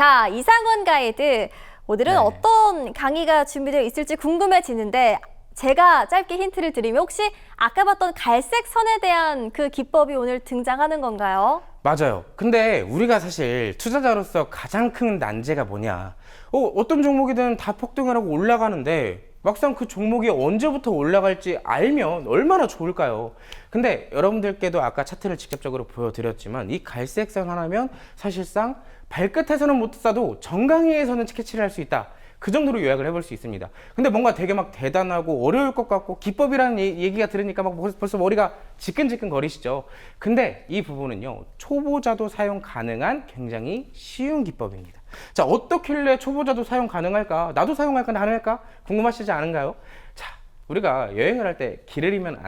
자, 이상원 가이드. 오늘은 네. 어떤 강의가 준비되어 있을지 궁금해지는데 제가 짧게 힌트를 드리면 혹시 아까 봤던 갈색 선에 대한 그 기법이 오늘 등장하는 건가요? 맞아요. 근데 우리가 사실 투자자로서 가장 큰 난제가 뭐냐? 어떤 종목이든 다 폭등을 하고 올라가는데 막상 그 종목이 언제부터 올라갈지 알면 얼마나 좋을까요? 근데 여러분들께도 아까 차트를 직접적으로 보여드렸지만 이 갈색 선 하나면 사실상 발끝에서는 못 싸도 정강이에서는 캐치를 할 수 있다. 그 정도로 요약을 해볼 수 있습니다. 근데 뭔가 되게 막 대단하고 어려울 것 같고 기법이라는 얘기가 들으니까 막 벌써 머리가 지끈지끈 거리시죠. 근데 이 부분은요, 초보자도 사용 가능한 굉장히 쉬운 기법입니다. 자, 어떻길래 초보자도 사용 가능할까? 나도 사용할까? 가능할까? 궁금하시지 않은가요? 자, 우리가 여행을 할 때 길을 잃으면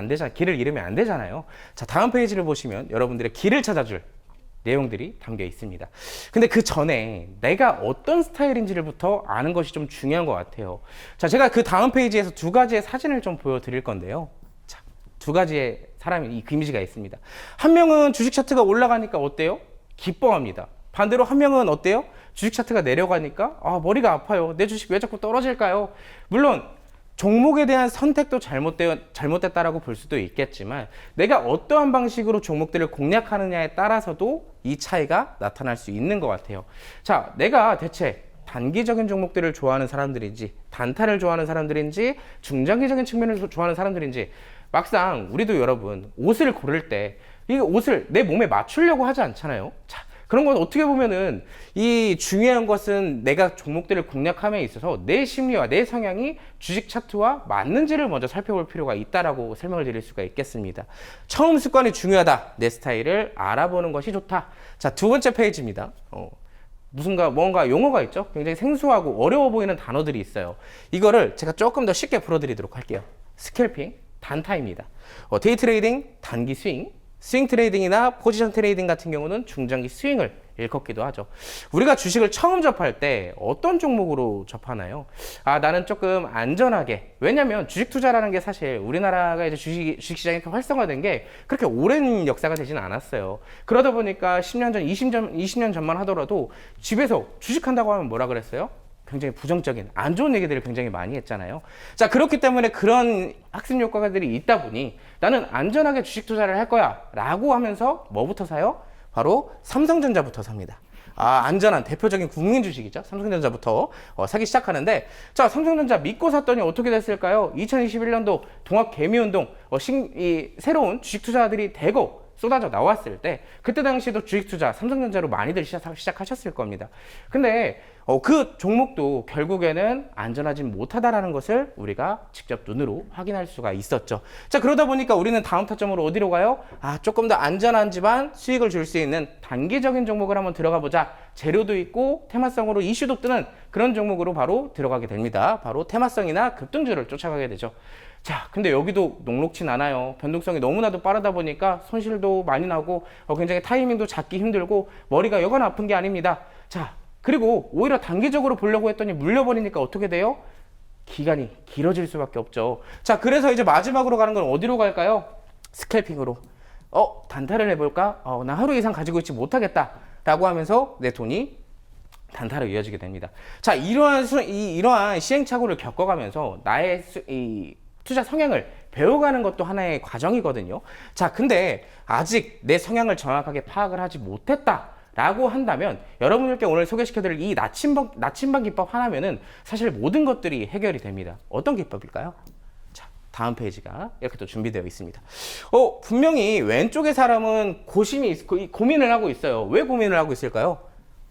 안 되잖아요. 자, 다음 페이지를 보시면 여러분들의 길을 찾아줄 내용들이 담겨 있습니다. 근데 그 전에 내가 어떤 스타일인지를부터 아는 것이 좀 중요한 것 같아요. 자, 제가 그 다음 페이지에서 두 가지의 사진을 좀 보여드릴 건데요. 자, 두 가지의 사람이 이 이미지가 있습니다. 한 명은 주식 차트가 올라가니까 어때요? 기뻐합니다. 반대로 한 명은 어때요? 주식 차트가 내려가니까 머리가 아파요. 내 주식 왜 자꾸 떨어질까요? 물론 종목에 대한 선택도 잘못됐다라고 볼 수도 있겠지만 내가 어떠한 방식으로 종목들을 공략하느냐에 따라서도 이 차이가 나타날 수 있는 것 같아요. 자, 내가 대체 단기적인 종목들을 좋아하는 사람들인지 단타를 좋아하는 사람들인지 중장기적인 측면을 좋아하는 사람들인지 막상 우리도 여러분 옷을 고를 때 이 옷을 내 몸에 맞추려고 하지 않잖아요. 자, 그런 건 어떻게 보면은 이 중요한 것은 내가 종목들을 공략함에 있어서 내 심리와 내 성향이 주식 차트와 맞는지를 먼저 살펴볼 필요가 있다라고 설명을 드릴 수가 있겠습니다. 처음 습관이 중요하다. 내 스타일을 알아보는 것이 좋다. 자, 두 번째 페이지입니다. 뭔가 용어가 있죠. 굉장히 생소하고 어려워 보이는 단어들이 있어요. 이거를 제가 조금 더 쉽게 풀어드리도록 할게요. 스캘핑, 단타입니다. 데이 트레이딩, 단기 스윙 트레이딩이나 포지션 트레이딩 같은 경우는 중장기 스윙을 일컫기도 하죠. 우리가 주식을 처음 접할 때 어떤 종목으로 접하나요? 나는 조금 안전하게. 왜냐면 주식 투자라는 게 사실 우리나라가 이제 주식시장이 이렇게 활성화된 게 그렇게 오랜 역사가 되지는 않았어요. 그러다 보니까 10년 전, 20년 전만 하더라도 집에서 주식한다고 하면 뭐라 그랬어요? 굉장히 부정적인, 안 좋은 얘기들을 굉장히 많이 했잖아요. 자, 그렇기 때문에 그런 학습 효과들이 있다 보니 나는 안전하게 주식 투자를 할 거야 라고 하면서 뭐부터 사요? 바로 삼성전자부터 삽니다. 안전한 대표적인 국민 주식이죠. 삼성전자부터 사기 시작하는데, 자, 삼성전자 믿고 샀더니 어떻게 됐을까요? 2021년도 동학개미운동, 새로운 주식 투자들이 대거 쏟아져 나왔을 때 그때 당시에도 주식 투자 삼성전자로 많이들 시작하셨을 겁니다. 근데 그 종목도 결국에는 안전하지 못하다라는 것을 우리가 직접 눈으로 확인할 수가 있었죠. 자, 그러다 보니까 우리는 다음 타점으로 어디로 가요? 조금 더 안전하지만 수익을 줄 수 있는 단기적인 종목을 한번 들어가 보자. 재료도 있고 테마성으로 이슈도 뜨는 그런 종목으로 바로 들어가게 됩니다. 바로 테마성이나 급등주를 쫓아가게 되죠. 자, 근데 여기도 녹록진 않아요. 변동성이 너무나도 빠르다 보니까 손실도 많이 나고 굉장히 타이밍도 잡기 힘들고 머리가 여간 아픈 게 아닙니다. 자, 그리고 오히려 단기적으로 보려고 했더니 물려버리니까 어떻게 돼요? 기간이 길어질 수밖에 없죠. 자, 그래서 이제 마지막으로 가는 건 어디로 갈까요? 스캘핑으로. 단타를 해볼까? 나 하루 이상 가지고 있지 못하겠다 라고 하면서 내 돈이 단타로 이어지게 됩니다. 자, 이러한 시행착오를 겪어가면서 나의 투자 성향을 배워가는 것도 하나의 과정이거든요. 자, 근데 아직 내 성향을 정확하게 파악을 하지 못했다 라고 한다면 여러분들께 오늘 소개시켜드릴 이 나침반 기법 하나면은 사실 모든 것들이 해결이 됩니다. 어떤 기법일까요? 자, 다음 페이지가 이렇게 또 준비되어 있습니다. 분명히 왼쪽의 사람은 고민을 하고 있어요. 왜 고민을 하고 있을까요?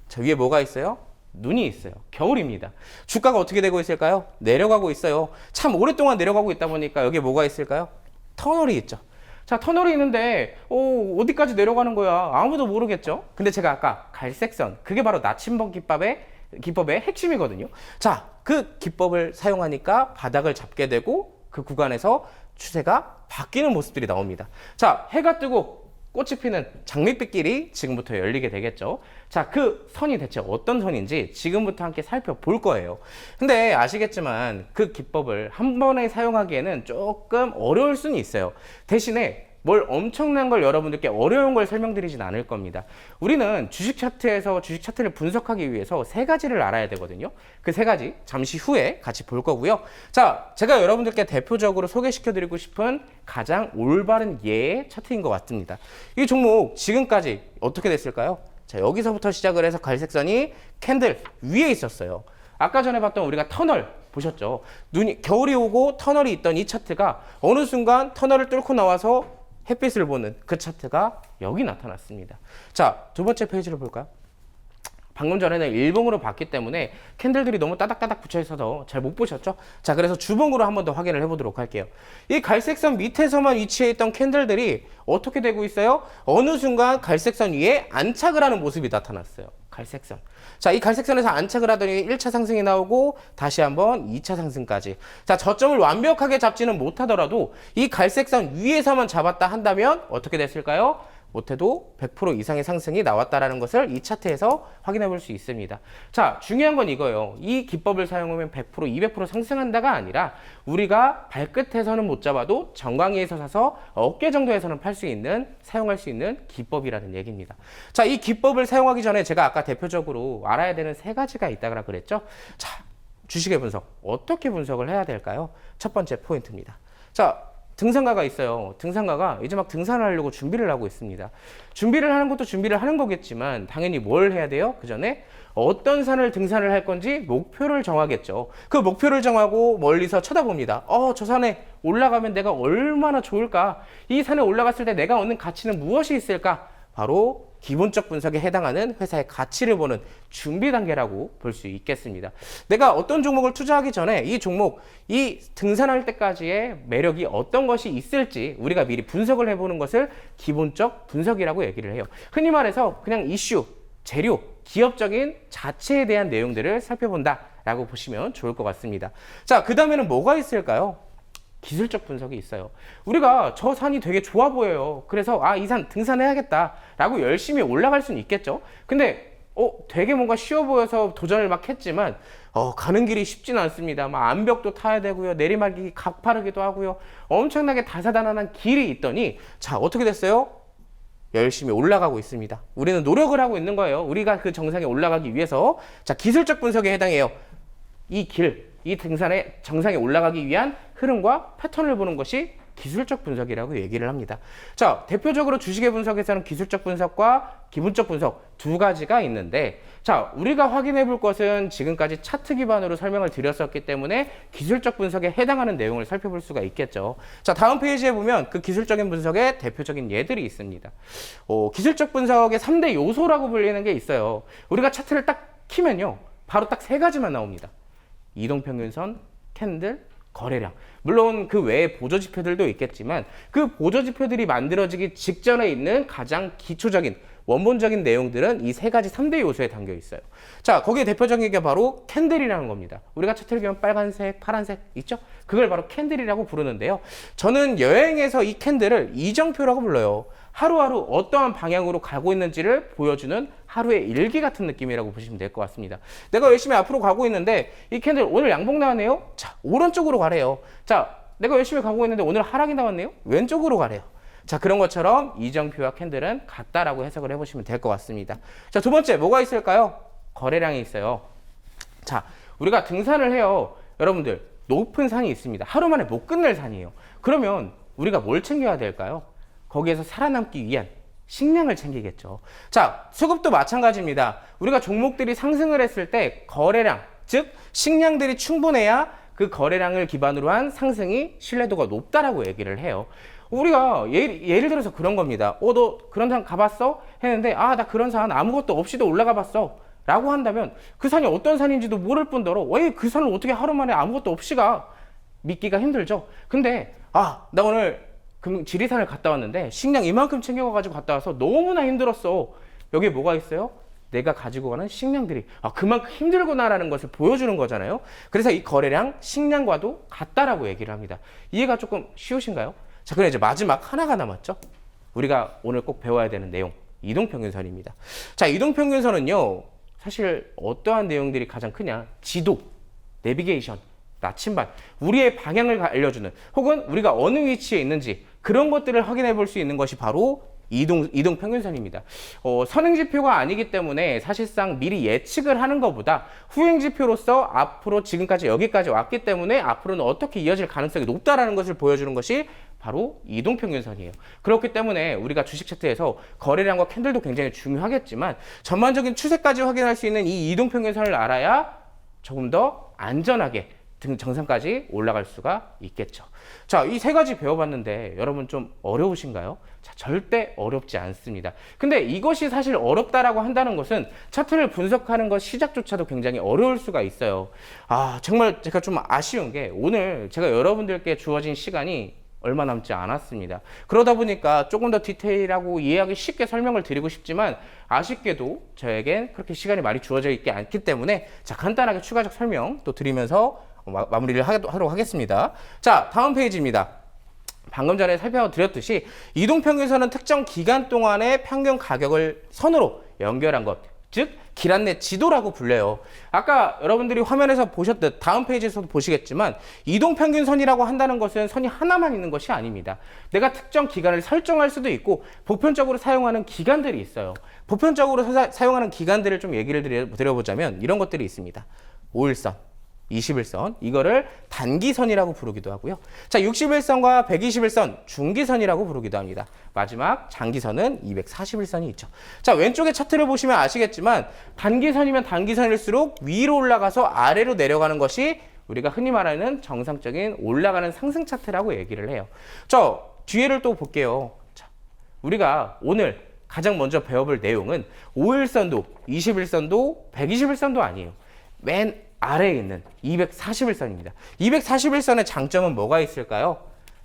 자, 위에 뭐가 있어요? 눈이 있어요. 겨울입니다. 주가가 어떻게 되고 있을까요? 내려가고 있어요. 참 오랫동안 내려가고 있다 보니까 여기에 뭐가 있을까요? 터널이 있죠. 자, 터널이 있는데 어디까지 내려가는 거야? 아무도 모르겠죠. 근데 제가 아까 갈색선, 그게 바로 나침반 기법의 핵심이거든요. 자, 그 기법을 사용하니까 바닥을 잡게 되고 그 구간에서 추세가 바뀌는 모습들이 나옵니다. 자, 해가 뜨고 꽃이 피는 장밋빛길이 지금부터 열리게 되겠죠. 자, 그 선이 대체 어떤 선인지 지금부터 함께 살펴볼 거예요. 근데 아시겠지만 그 기법을 한 번에 사용하기에는 조금 어려울 수는 있어요. 대신에 뭘 엄청난 걸 여러분들께 어려운 걸 설명드리진 않을 겁니다. 우리는 주식 차트에서 주식 차트를 분석하기 위해서 세 가지를 알아야 되거든요. 그 세 가지 잠시 후에 같이 볼 거고요. 자, 제가 여러분들께 대표적으로 소개시켜드리고 싶은 가장 올바른 예의 차트인 것 같습니다. 이 종목 지금까지 어떻게 됐을까요? 자, 여기서부터 시작을 해서 갈색선이 캔들 위에 있었어요. 아까 전에 봤던 우리가 터널 보셨죠? 겨울이 오고 터널이 있던 이 차트가 어느 순간 터널을 뚫고 나와서 햇빛을 보는 그 차트가 여기 나타났습니다. 자, 두 번째 페이지를 볼까요? 방금 전에는 일봉으로 봤기 때문에 캔들들이 너무 따닥따닥 붙여 있어서 잘 못 보셨죠? 자, 그래서 주봉으로 한 번 더 확인을 해보도록 할게요. 이 갈색선 밑에서만 위치해 있던 캔들들이 어떻게 되고 있어요? 어느 순간 갈색선 위에 안착을 하는 모습이 나타났어요. 갈색선. 자, 이 갈색선에서 안착을 하더니 1차 상승이 나오고 다시 한번 2차 상승까지. 자, 저점을 완벽하게 잡지는 못하더라도 이 갈색선 위에서만 잡았다 한다면 어떻게 됐을까요? 못해도 100% 이상의 상승이 나왔다라는 것을 이 차트에서 확인해 볼 수 있습니다. 자, 중요한 건 이거예요. 이 기법을 사용하면 100%, 200% 상승한다가 아니라 우리가 발끝에서는 못 잡아도 정강이에서 사서 어깨 정도에서는 팔 수 있는, 사용할 수 있는 기법이라는 얘기입니다. 자, 이 기법을 사용하기 전에 제가 아까 대표적으로 알아야 되는 세 가지가 있다고 그랬죠? 자, 주식의 분석. 어떻게 분석을 해야 될까요? 첫 번째 포인트입니다. 자, 등산가가 있어요. 등산가가 이제 막 등산을 하려고 준비를 하고 있습니다. 준비를 하는 것도 준비를 하는 거겠지만 당연히 뭘 해야 돼요? 그 전에 어떤 산을 등산을 할 건지 목표를 정하겠죠. 그 목표를 정하고 멀리서 쳐다봅니다. 저 산에 올라가면 내가 얼마나 좋을까? 이 산에 올라갔을 때 내가 얻는 가치는 무엇이 있을까? 바로 기본적 분석에 해당하는 회사의 가치를 보는 준비 단계라고 볼 수 있겠습니다. 내가 어떤 종목을 투자하기 전에 이 종목, 이 등산할 때까지의 매력이 어떤 것이 있을지 우리가 미리 분석을 해보는 것을 기본적 분석이라고 얘기를 해요. 흔히 말해서 그냥 이슈, 재료, 기업적인 자체에 대한 내용들을 살펴본다라고 보시면 좋을 것 같습니다. 자, 그 다음에는 뭐가 있을까요? 기술적 분석이 있어요. 우리가 저 산이 되게 좋아 보여요. 그래서 이 산 등산해야겠다 라고 열심히 올라갈 수는 있겠죠. 근데 되게 뭔가 쉬워 보여서 도전을 막 했지만 가는 길이 쉽지는 않습니다. 막 암벽도 타야 되고요. 내리막이 가파르기도 하고요. 엄청나게 다사다난한 길이 있더니 자, 어떻게 됐어요? 열심히 올라가고 있습니다. 우리는 노력을 하고 있는 거예요. 우리가 그 정상에 올라가기 위해서. 자, 기술적 분석에 해당해요. 이 등산의 정상에 올라가기 위한 흐름과 패턴을 보는 것이 기술적 분석이라고 얘기를 합니다. 자, 대표적으로 주식의 분석에서는 기술적 분석과 기본적 분석 두 가지가 있는데, 자, 우리가 확인해 볼 것은 지금까지 차트 기반으로 설명을 드렸었기 때문에 기술적 분석에 해당하는 내용을 살펴볼 수가 있겠죠. 자, 다음 페이지에 보면 그 기술적인 분석의 대표적인 예들이 있습니다. 기술적 분석의 3대 요소라고 불리는 게 있어요. 우리가 차트를 딱 키면요, 바로 딱 세 가지만 나옵니다. 이동평균선, 캔들, 거래량. 물론 그 외에 보조지표들도 있겠지만 그 보조지표들이 만들어지기 직전에 있는 가장 기초적인 원본적인 내용들은 이 세 가지 3대 요소에 담겨 있어요. 자, 거기에 대표적인 게 바로 캔들이라는 겁니다. 우리가 차트를 보면 빨간색, 파란색 있죠? 그걸 바로 캔들이라고 부르는데요. 저는 여행에서 이 캔들을 이정표라고 불러요. 하루하루 어떠한 방향으로 가고 있는지를 보여주는 하루의 일기 같은 느낌이라고 보시면 될 것 같습니다. 내가 열심히 앞으로 가고 있는데 이 캔들 오늘 양봉 나왔네요. 자, 오른쪽으로 가래요. 자, 내가 열심히 가고 있는데 오늘 하락이 나왔네요. 왼쪽으로 가래요. 자, 그런 것처럼 이정표와 캔들은 같다라고 해석을 해보시면 될 것 같습니다. 자, 두 번째 뭐가 있을까요? 거래량이 있어요. 자, 우리가 등산을 해요. 여러분들, 높은 산이 있습니다. 하루 만에 못 끝낼 산이에요. 그러면 우리가 뭘 챙겨야 될까요? 거기에서 살아남기 위한 식량을 챙기겠죠. 자, 수급도 마찬가지입니다. 우리가 종목들이 상승을 했을 때 거래량, 즉 식량들이 충분해야 그 거래량을 기반으로 한 상승이 신뢰도가 높다라고 얘기를 해요. 우리가 예를 들어서 그런 겁니다. 너 그런 산 가봤어? 했는데 나 그런 산 아무것도 없이도 올라가 봤어 라고 한다면 그 산이 어떤 산인지도 모를 뿐더러 왜 그 산을 어떻게 하루 만에 아무것도 없이 가? 믿기가 힘들죠. 근데 나 오늘 지리산을 갔다 왔는데 식량 이만큼 챙겨가지고 갔다 와서 너무나 힘들었어. 여기에 뭐가 있어요? 내가 가지고 가는 식량들이 그만큼 힘들구나라는 것을 보여주는 거잖아요. 그래서 이 거래량, 식량과도 같다라고 얘기를 합니다. 이해가 조금 쉬우신가요? 자, 그럼 이제 마지막 하나가 남았죠. 우리가 오늘 꼭 배워야 되는 내용, 이동평균선입니다. 자, 이동평균선은요, 사실 어떠한 내용들이 가장 크냐? 지도, 내비게이션, 나침반, 우리의 방향을 알려주는, 혹은 우리가 어느 위치에 있는지 그런 것들을 확인해 볼 수 있는 것이 바로 이동 평균선입니다. 선행 지표가 아니기 때문에 사실상 미리 예측을 하는 것보다 후행 지표로서 앞으로 지금까지 여기까지 왔기 때문에 앞으로는 어떻게 이어질 가능성이 높다라는 것을 보여주는 것이 바로 이동 평균선이에요. 그렇기 때문에 우리가 주식 차트에서 거래량과 캔들도 굉장히 중요하겠지만 전반적인 추세까지 확인할 수 있는 이 이동 평균선을 알아야 조금 더 안전하게 정상까지 올라갈 수가 있겠죠. 자, 이 세 가지 배워봤는데 여러분 좀 어려우신가요? 자, 절대 어렵지 않습니다. 근데 이것이 사실 어렵다라고 한다는 것은 차트를 분석하는 것 시작조차도 굉장히 어려울 수가 있어요. 정말 제가 좀 아쉬운 게 오늘 제가 여러분들께 주어진 시간이 얼마 남지 않았습니다. 그러다 보니까 조금 더 디테일하고 이해하기 쉽게 설명을 드리고 싶지만 아쉽게도 저에겐 그렇게 시간이 많이 주어져 있지 않기 때문에 자, 간단하게 추가적 설명 또 드리면서 마무리를 하도록 하겠습니다. 자, 다음 페이지입니다. 방금 전에 살펴드렸듯이 이동평균선은 특정 기간 동안의 평균 가격을 선으로 연결한 것, 즉 길안내 지도라고 불려요. 아까 여러분들이 화면에서 보셨듯 다음 페이지에서도 보시겠지만 이동평균선이라고 한다는 것은 선이 하나만 있는 것이 아닙니다. 내가 특정 기간을 설정할 수도 있고 보편적으로 사용하는 기간들이 있어요. 보편적으로 사용하는 기간들을 좀 얘기를 드려보자면 이런 것들이 있습니다. 5일선, 21선, 이거를 단기선이라고 부르기도 하고요. 자, 61선과 121선, 중기선이라고 부르기도 합니다. 마지막 장기선은 241선이 있죠. 자, 왼쪽에 차트를 보시면 아시겠지만 단기선이면 단기선일수록 위로 올라가서 아래로 내려가는 것이 우리가 흔히 말하는 정상적인 올라가는 상승 차트라고 얘기를 해요. 뒤에를 또 볼게요. 자, 우리가 오늘 가장 먼저 배워볼 내용은 5일선도, 21선도, 121선도 아니에요. 맨 아래에 있는 241선입니다. 241선의 장점은 뭐가 있을까요?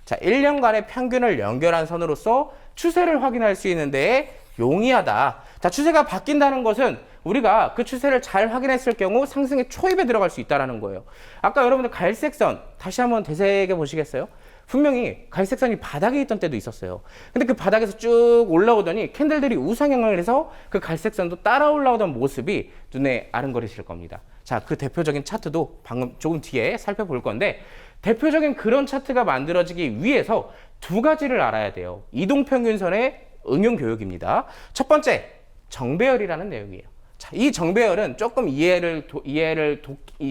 자, 1년간의 평균을 연결한 선으로서 추세를 확인할 수 있는 데에 용이하다. 자, 추세가 바뀐다는 것은 우리가 그 추세를 잘 확인했을 경우 상승의 초입에 들어갈 수 있다는 거예요. 아까 여러분들 갈색선 다시 한번 되새겨 보시겠어요? 분명히 갈색선이 바닥에 있던 때도 있었어요. 근데 그 바닥에서 쭉 올라오더니 캔들들이 우상향을 해서 그 갈색선도 따라 올라오던 모습이 눈에 아른거리실 겁니다. 자, 그 대표적인 차트도 방금 조금 뒤에 살펴볼 건데 대표적인 그런 차트가 만들어지기 위해서 두 가지를 알아야 돼요. 이동평균선의 응용 교육입니다. 첫 번째, 정배열이라는 내용이에요. 자, 이 정배열은 조금 이해를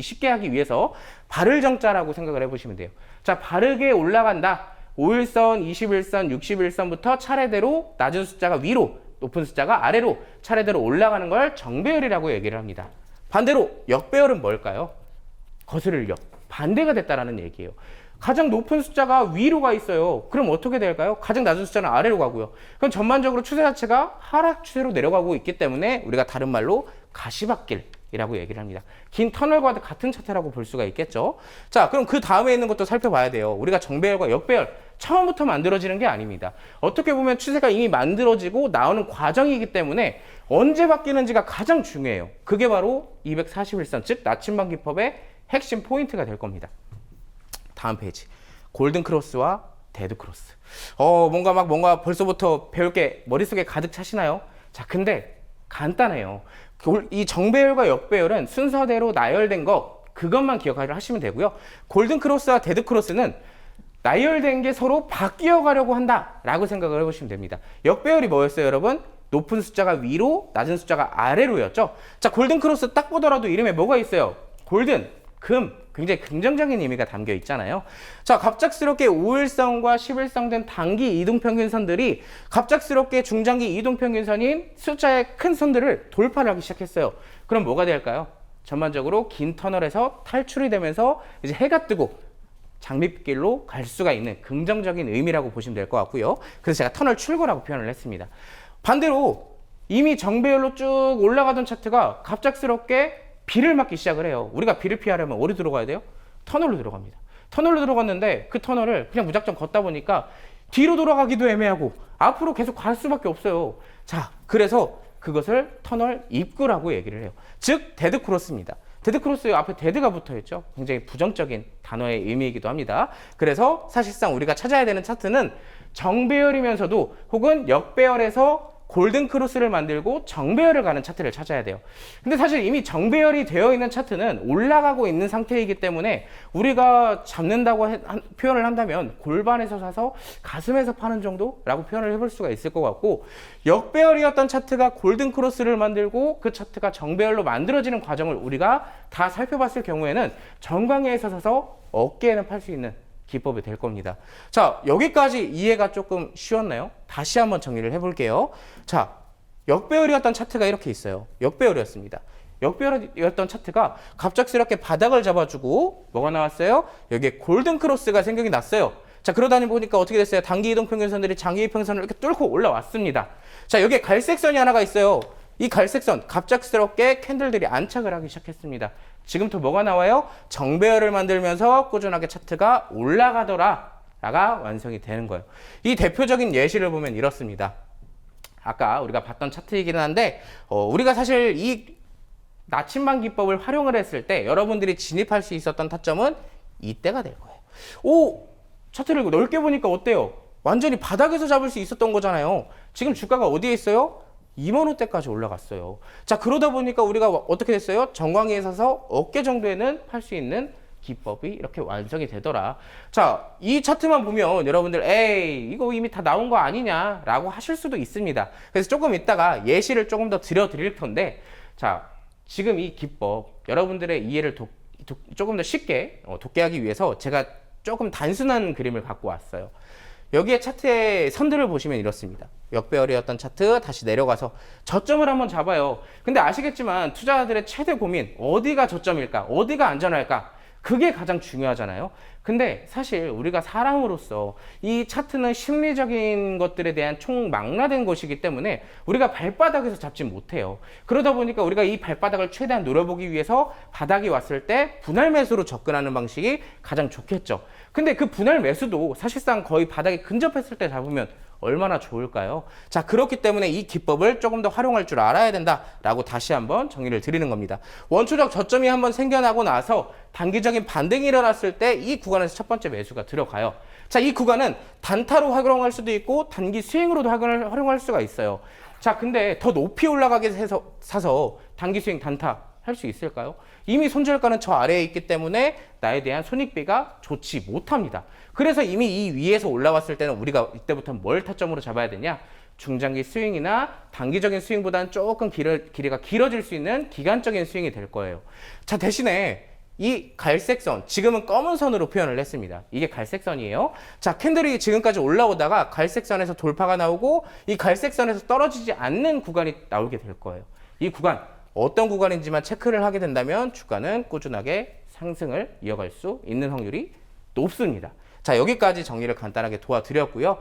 쉽게 하기 위해서 발을 정자라고 생각을 해보시면 돼요. 자, 바르게 올라간다. 5일선, 21선, 61선부터 차례대로 낮은 숫자가 위로, 높은 숫자가 아래로 차례대로 올라가는 걸 정배열이라고 얘기를 합니다. 반대로 역배열은 뭘까요? 거스를 역, 반대가 됐다라는 얘기예요. 가장 높은 숫자가 위로 가 있어요. 그럼 어떻게 될까요? 가장 낮은 숫자는 아래로 가고요. 그럼 전반적으로 추세 자체가 하락 추세로 내려가고 있기 때문에 우리가 다른 말로 가시밭길이라고 얘기를 합니다. 긴 터널과 같은 차트라고 볼 수가 있겠죠. 자, 그럼 그 다음에 있는 것도 살펴봐야 돼요. 우리가 정배열과 역배열 처음부터 만들어지는 게 아닙니다. 어떻게 보면 추세가 이미 만들어지고 나오는 과정이기 때문에 언제 바뀌는지가 가장 중요해요. 그게 바로 241선, 즉 나침반 기법의 핵심 포인트가 될 겁니다. 다음 페이지. 골든 크로스와 데드 크로스. 뭔가 벌써부터 배울 게 머릿속에 가득 차시나요? 자, 근데 간단해요. 이 정배열과 역배열은 순서대로 나열된 거, 그것만 기억하시면 되고요. 골든 크로스와 데드 크로스는 나열된 게 서로 바뀌어 가려고 한다라고 생각을 해보시면 됩니다. 역배열이 뭐였어요, 여러분? 높은 숫자가 위로, 낮은 숫자가 아래로였죠. 자, 골든 크로스 딱 보더라도 이름에 뭐가 있어요? 골든, 금, 굉장히 긍정적인 의미가 담겨 있잖아요. 자, 갑작스럽게 5일선과 11선 된 단기 이동평균선들이 갑작스럽게 중장기 이동평균선인 숫자의 큰 선들을 돌파를 하기 시작했어요. 그럼 뭐가 될까요? 전반적으로 긴 터널에서 탈출이 되면서 이제 해가 뜨고 장밋길로 갈 수가 있는 긍정적인 의미라고 보시면 될 것 같고요. 그래서 제가 터널 출구라고 표현을 했습니다. 반대로 이미 정배열로 쭉 올라가던 차트가 갑작스럽게 비를 맞기 시작을 해요. 우리가 비를 피하려면 어디 들어가야 돼요? 터널로 들어갑니다. 터널로 들어갔는데 그 터널을 그냥 무작정 걷다 보니까 뒤로 돌아가기도 애매하고 앞으로 계속 갈 수밖에 없어요. 자, 그래서 그것을 터널 입구라고 얘기를 해요. 즉 데드 크로스입니다. 데드 크로스 앞에 데드가 붙어 있죠. 굉장히 부정적인 단어의 의미이기도 합니다. 그래서 사실상 우리가 찾아야 되는 차트는 정배열이면서도 혹은 역배열에서 골든 크로스를 만들고 정배열을 가는 차트를 찾아야 돼요. 근데 사실 이미 정배열이 되어 있는 차트는 올라가고 있는 상태이기 때문에 우리가 잡는다고 표현을 한다면 골반에서 사서 가슴에서 파는 정도라고 표현을 해볼 수가 있을 것 같고, 역배열이었던 차트가 골든 크로스를 만들고 그 차트가 정배열로 만들어지는 과정을 우리가 다 살펴봤을 경우에는 정강이에서 사서 어깨에는 팔 수 있는 기법이 될 겁니다. 자, 여기까지 이해가 조금 쉬웠나요? 다시 한번 정리를 해볼게요. 자, 역배열이었던 차트가 이렇게 있어요. 역배열이었습니다. 역배열이었던 차트가 갑작스럽게 바닥을 잡아주고 뭐가 나왔어요? 여기에 골든 크로스가 생각이 났어요. 자, 그러다 보니까 어떻게 됐어요? 단기 이동 평균선들이 장기 이평선을 이렇게 뚫고 올라왔습니다. 자, 여기에 갈색 선이 하나가 있어요. 이 갈색 선, 갑작스럽게 캔들들이 안착을 하기 시작했습니다. 지금부터 뭐가 나와요? 정배열을 만들면서 꾸준하게 차트가 올라가더라가 완성이 되는 거예요. 이 대표적인 예시를 보면 이렇습니다. 아까 우리가 봤던 차트이기는 한데 우리가 사실 이 나침반 기법을 활용을 했을 때 여러분들이 진입할 수 있었던 타점은 이때가 될 거예요. 오, 차트를 넓게 보니까 어때요? 완전히 바닥에서 잡을 수 있었던 거잖아요. 지금 주가가 어디에 있어요? 2만 원대까지 올라갔어요. 자, 그러다 보니까 우리가 어떻게 됐어요? 정강이에 서서 어깨 정도에는 팔 수 있는 기법이 이렇게 완성이 되더라. 자, 이 차트만 보면 여러분들 에이 이거 이미 다 나온 거 아니냐 라고 하실 수도 있습니다. 그래서 조금 이따가 예시를 조금 더 드릴 텐데, 자, 지금 이 기법 여러분들의 이해를 조금 더 쉽게 돕게 위해서 제가 조금 단순한 그림을 갖고 왔어요. 여기에 차트의 선들을 보시면 이렇습니다. 역배열이었던 차트 다시 내려가서 저점을 한번 잡아요. 근데 아시겠지만 투자자들의 최대 고민, 어디가 저점일까? 어디가 안전할까? 그게 가장 중요하잖아요. 근데 사실 우리가 사람으로서 이 차트는 심리적인 것들에 대한 총망라된 것이기 때문에 우리가 발바닥에서 잡지 못해요. 그러다 보니까 우리가 이 발바닥을 최대한 노려보기 위해서 바닥이 왔을 때 분할 매수로 접근하는 방식이 가장 좋겠죠. 근데 그 분할 매수도 사실상 거의 바닥에 근접했을 때 잡으면 얼마나 좋을까요? 자, 그렇기 때문에 이 기법을 조금 더 활용할 줄 알아야 된다라고 다시 한번 정리를 드리는 겁니다. 원초적 저점이 한번 생겨나고 나서 단기적인 반등이 일어났을 때 이 구간에서 첫 번째 매수가 들어가요. 자, 이 구간은 단타로 활용할 수도 있고 단기 스윙으로도 활용할 수가 있어요. 자, 근데 더 높이 올라가게 해서 사서 단기 스윙 단타 할 수 있을까요? 이미 손절가는 저 아래에 있기 때문에 나에 대한 손익비가 좋지 못합니다. 그래서 이미 이 위에서 올라왔을 때는 우리가 이때부터 뭘 타점으로 잡아야 되냐? 중장기 스윙이나 단기적인 스윙보다는 조금 길이가 길어질 수 있는 기간적인 스윙이 될 거예요. 자, 대신에 이 갈색 선, 지금은 검은 선으로 표현을 했습니다. 이게 갈색 선이에요. 자, 캔들이 지금까지 올라오다가 갈색 선에서 돌파가 나오고 이 갈색 선에서 떨어지지 않는 구간이 나오게 될 거예요. 이 구간, 어떤 구간인지만 체크를 하게 된다면 주가는 꾸준하게 상승을 이어갈 수 있는 확률이 높습니다. 자, 여기까지 정리를 간단하게 도와드렸고요.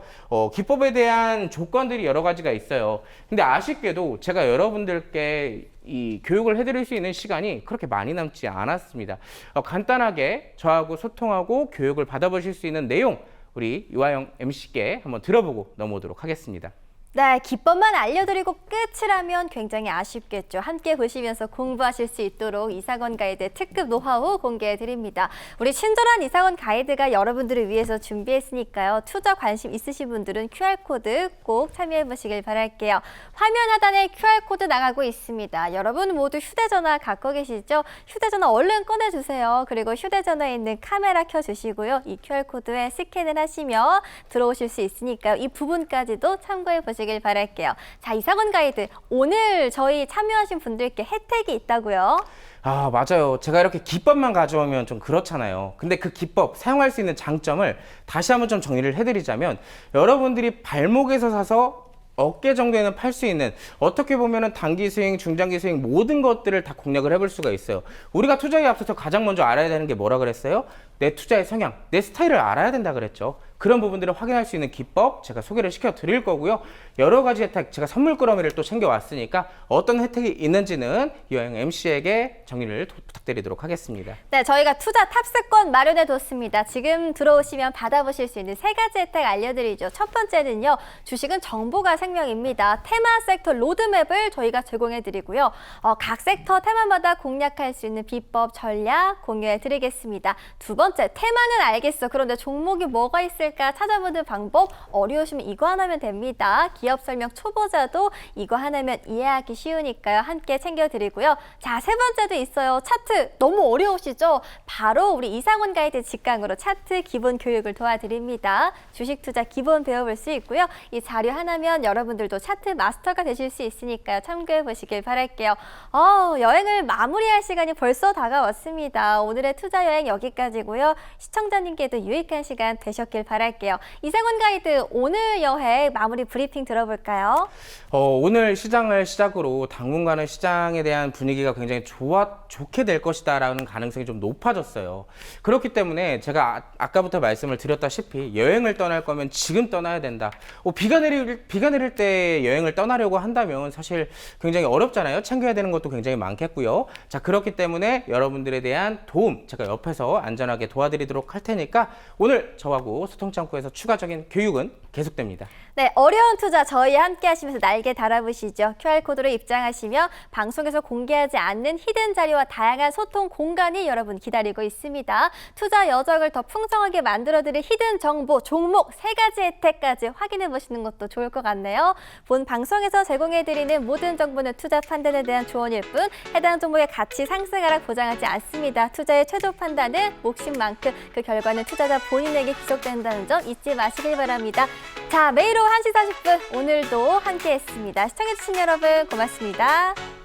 기법에 대한 조건들이 여러 가지가 있어요. 근데 아쉽게도 제가 여러분들께 이 교육을 해드릴 수 있는 시간이 그렇게 많이 남지 않았습니다. 간단하게 저하고 소통하고 교육을 받아보실 수 있는 내용, 우리 유아영 MC께 한번 들어보고 넘어오도록 하겠습니다. 네, 기법만 알려드리고 끝이라면 굉장히 아쉽겠죠. 함께 보시면서 공부하실 수 있도록 이사건 가이드 특급 노하우 공개해드립니다. 우리 친절한 이사건 가이드가 여러분들을 위해서 준비했으니까요. 투자 관심 있으신 분들은 QR코드 꼭 참여해보시길 바랄게요. 화면 하단에 QR코드 나가고 있습니다. 여러분 모두 휴대전화 갖고 계시죠? 휴대전화 얼른 꺼내주세요. 그리고 휴대전화에 있는 카메라 켜주시고요. 이 QR코드에 스캔을 하시면 들어오실 수 있으니까요. 이 부분까지도 참고해보시길 바랄게요. 자, 이사건 가이드 오늘 저희 참여하신 분들께 혜택이 있다고요? 아, 맞아요. 제가 이렇게 기법만 가져오면 좀 그렇잖아요. 근데 그 기법, 사용할 수 있는 장점을 다시 한번 좀 정리를 해드리자면, 여러분들이 발목에서 사서 어깨 정도에는 팔 수 있는, 어떻게 보면은 단기 스윙, 중장기 스윙 모든 것들을 다 공략을 해볼 수가 있어요. 우리가 투자에 앞서서 가장 먼저 알아야 되는 게 뭐라 그랬어요? 내 투자의 성향, 내 스타일을 알아야 된다 그랬죠. 그런 부분들을 확인할 수 있는 기법 제가 소개를 시켜 드릴 거고요. 여러 가지 혜택, 제가 선물 꾸러미를 또 챙겨왔으니까 어떤 혜택이 있는지는 유아영 MC에게 정리를 부탁드리도록 하겠습니다. 네, 저희가 투자 탑승권 마련해뒀습니다. 지금 들어오시면 받아보실 수 있는 3가지 혜택 알려드리죠. 첫 번째는요, 주식은 정보가 생명입니다. 테마 섹터 로드맵을 저희가 제공해드리고요. 각 섹터 테마마다 공략할 수 있는 비법, 전략 공유해드리겠습니다. 두 번째, 테마는 알겠어. 그런데 종목이 뭐가 있을까 있을까 찾아보는 방법 어려우시면 이거 하나면 됩니다. 기업 설명 초보자도 이거 하나면 이해하기 쉬우니까요. 함께 챙겨드리고요. 자, 세 번째도 있어요. 차트 너무 어려우시죠? 바로 우리 이상원 가이드 직강으로 차트 기본 교육을 도와드립니다. 주식 투자 기본 배워볼 수 있고요. 이 자료 하나면 여러분들도 차트 마스터가 되실 수 있으니까요. 참고해 보시길 바랄게요. 여행을 마무리할 시간이 벌써 다가왔습니다. 오늘의 투자 여행 여기까지고요. 시청자님께도 유익한 시간 되셨길 바랄게요. 이상원 가이드 오늘 여행 마무리 브리핑 들어볼까요? 오늘 시장을 시작으로 당분간은 시장에 대한 분위기가 굉장히 좋게 될 것이다라는 가능성이 좀 높아졌어요. 그렇기 때문에 제가 아까부터 말씀을 드렸다시피 여행을 떠날 거면 지금 떠나야 된다. 비가 내릴 때 여행을 떠나려고 한다면 사실 굉장히 어렵잖아요. 챙겨야 되는 것도 굉장히 많겠고요. 자, 그렇기 때문에 여러분들에 대한 도움 제가 옆에서 안전하게 도와드리도록 할 테니까 오늘 저하고 소통창구에서 추가적인 교육은 계속됩니다. 네, 어려운 투자 저희와 함께 하시면서 날개 달아보시죠. QR코드로 입장하시면 방송에서 공개하지 않는 히든 자료와 다양한 소통 공간이 여러분 기다리고 있습니다. 투자 여정을 더 풍성하게 만들어드릴 히든 정보, 종목 3가지 혜택까지 확인해 보시는 것도 좋을 것 같네요. 본 방송에서 제공해드리는 모든 정보는 투자 판단에 대한 조언일 뿐 해당 종목의 가치 상승 하락 보장하지 않습니다. 투자의 최종 판단은 몫인 만큼 그 결과는 투자자 본인에게 기속된다는 점 잊지 마시길 바랍니다. 자, 매일 오후 1시 40분 오늘도 함께했습니다. 시청해주신 여러분 고맙습니다.